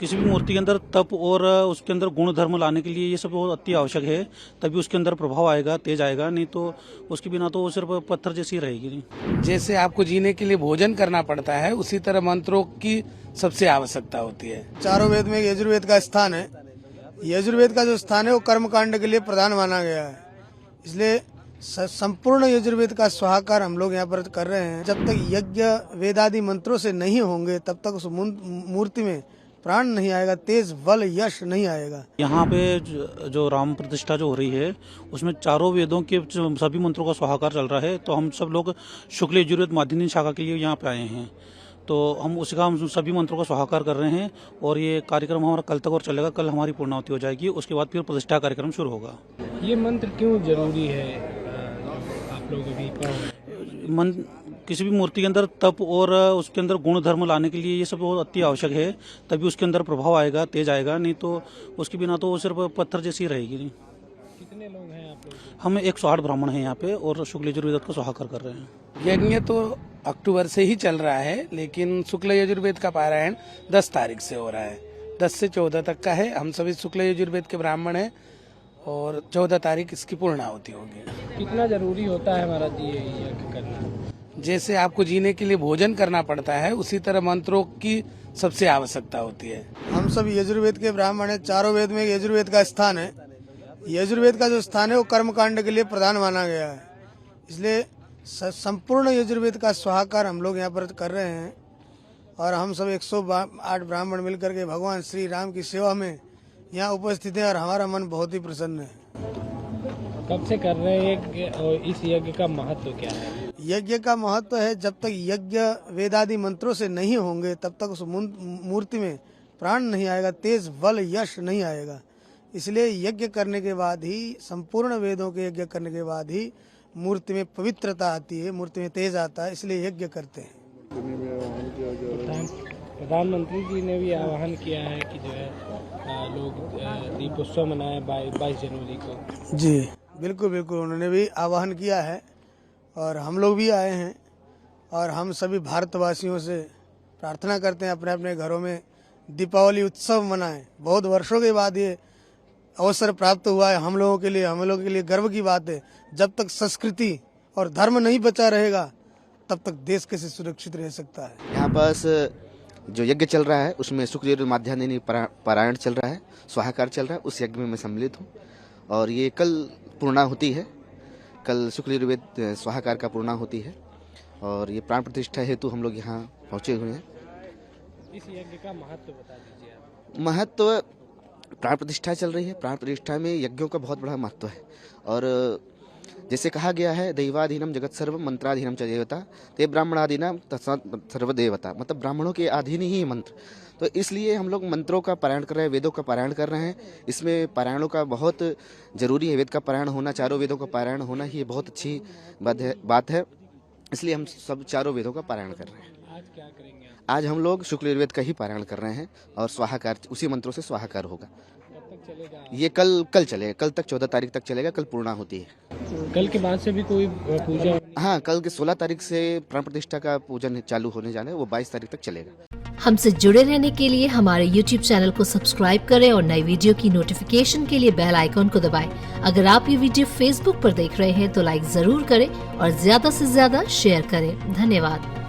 किसी भी मूर्ति के अंदर तप और उसके अंदर गुण धर्म लाने के लिए ये सब बहुत अति आवश्यक है, तभी उसके अंदर प्रभाव आएगा, तेज आएगा, नहीं तो उसके बिना तो वो सिर्फ पत्थर जैसी रहेगी। जैसे आपको जीने के लिए भोजन करना पड़ता है, उसी तरह मंत्रों की सबसे आवश्यकता होती है। चारों वेद में यजुर्वेद का स्थान है। यजुर्वेद का जो स्थान है वो कर्म कांड के लिए प्रधान माना गया है, इसलिए संपूर्ण यजुर्वेद का स्वाहाकार हम लोग यहाँ पर कर रहे हैं। जब तक यज्ञ वेदादि मंत्रों से नहीं होंगे तब तक उस मूर्ति में प्राण नहीं आएगा, तेज बल यश नहीं आएगा। यहाँ पे जो राम प्रतिष्ठा जो हो रही है उसमें चारों वेदों के सभी मंत्रों का स्वाहाकार चल रहा है, तो हम सब लोग शुक्ल यजुर्वेद माध्यमिक शाखा के लिए यहाँ पे आए हैं, तो हम सभी मंत्रों का स्वाहाकार कर रहे हैं और ये कार्यक्रम हमारा कल तक और चलेगा। कल हमारी पूर्णाहुति हो जाएगी, उसके बाद फिर प्रतिष्ठा कार्यक्रम शुरू होगा। ये मंत्र क्यों जरूरी है? आप लोग अभी किसी भी मूर्ति के अंदर तप और उसके अंदर गुण धर्म लाने के लिए ये सब बहुत अति आवश्यक है, तभी उसके अंदर प्रभाव आएगा, तेज आएगा, नहीं तो उसके बिना तो वो सिर्फ पत्थर जैसी रहेगी। कितने लोग हैं आप लोग? हम 108 ब्राह्मण हैं यहाँ पे और शुक्ल यजुर्वेद का स्वाहाकार कर रहे हैं। यज्ञ तो अक्टूबर से ही चल रहा है, लेकिन शुक्ल यजुर्वेद का पारायण 10 तारीख से हो रहा है। 10 से 14 तक का है। हम सभी शुक्ल यजुर्वेद के ब्राह्मण हैं और 14 तारीख इसकी पूर्णाहुति होगी। कितना जरूरी होता है हमारा ये यज्ञ करना? जैसे आपको जीने के लिए भोजन करना पड़ता है, उसी तरह मंत्रों की सबसे आवश्यकता होती है। हम सब यजुर्वेद के ब्राह्मण हैं। चारों वेद में यजुर्वेद का स्थान है। यजुर्वेद का जो स्थान है वो कर्म कांड के लिए प्रधान माना गया है, इसलिए संपूर्ण यजुर्वेद का स्वाहाकार हम लोग यहाँ पर कर रहे हैं और हम सब 108 ब्राह्मण मिलकर के भगवान श्री राम की सेवा में यहाँ उपस्थित हैं और हमारा मन बहुत ही प्रसन्न है। कब से कर रहे हैं और इस यज्ञ का महत्व क्या है? यज्ञ का महत्व है, जब तक यज्ञ वेदादि मंत्रों से नहीं होंगे तब तक उस मूर्ति में प्राण नहीं आएगा, तेज बल यश नहीं आएगा। इसलिए यज्ञ करने के बाद ही, संपूर्ण वेदों के यज्ञ करने के बाद ही मूर्ति में पवित्रता आती है, मूर्ति में तेज आता है, इसलिए यज्ञ करते हैं। प्रधानमंत्री जी ने भी आह्वान किया है कि जो है लोग दीपोत्सव मनाएं 22 जनवरी को। जी बिल्कुल बिल्कुल, उन्होंने भी आह्वान किया है और हम लोग भी आए हैं और हम सभी भारतवासियों से प्रार्थना करते हैं अपने अपने घरों में दीपावली उत्सव मनाएं। बहुत वर्षों के बाद ये अवसर प्राप्त हुआ है हम लोगों के लिए गर्व की बात है। जब तक संस्कृति और धर्म नहीं बचा रहेगा तब तक देश कैसे सुरक्षित रह सकता है। यहाँ पास जो यज्ञ चल रहा है उसमें शुक्ल यजुर्वेद माध्यान्हिक पारायण चल रहा है, स्वाहाकार चल रहा है, उस यज्ञ में मैं सम्मिलित हूँ और ये कल पूर्णाहुति है। कल शुक्ल यजुर्वेद स्वाहाकार का पूर्णाहुति है और ये प्राण प्रतिष्ठा हेतु हम लोग यहाँ पहुँचे हुए हैं। इस यज्ञ का महत्व बता दीजिए आप। महत्व, प्राण प्रतिष्ठा चल रही है, प्राण प्रतिष्ठा में यज्ञों का बहुत बड़ा महत्व है और जैसे कहा गया है दैवाधीनम जगत सर्व मंत्राधीनम च देवता ते ब्राह्मणाधीनम सर्वदेवता, मतलब ब्राह्मणों के अधीन ही मंत्र। तो इसलिए हम लोग मंत्रों का पारायण कर रहे हैं, वेदों का पारायण कर रहे हैं। इसमें पारायणों का बहुत जरूरी है, वेद का पारायण होना, चारों वेदों का पारायण होना ही बहुत अच्छी बात है। इसलिए हम सब चारों वेदों का पारायण कर रहे हैं। आज क्या करेंगे आप? आज हम लोग शुक्ल यजुर्वेद का ही पारायण कर रहे हैं और स्वाहाकार, उसी मंत्रों से स्वाहाकार होगा। कब तक चलेगा? ये कल चलेगा, कल तक 14 तारीख तक चलेगा। कल पूर्णाहुति है। कल के बाद से भी कोई पूजा? हाँ, कल के 16 तारीख से प्राण प्रतिष्ठा का पूजन चालू होने जाना है, वो 22 तारीख तक चलेगा। हमसे जुड़े रहने के लिए हमारे YouTube चैनल को सब्सक्राइब करें और नई वीडियो की नोटिफिकेशन के लिए बेल आइकॉन को दबाएं। अगर आप ये वीडियो Facebook पर देख रहे हैं तो लाइक जरूर करें और ज्यादा से ज्यादा शेयर करें। धन्यवाद।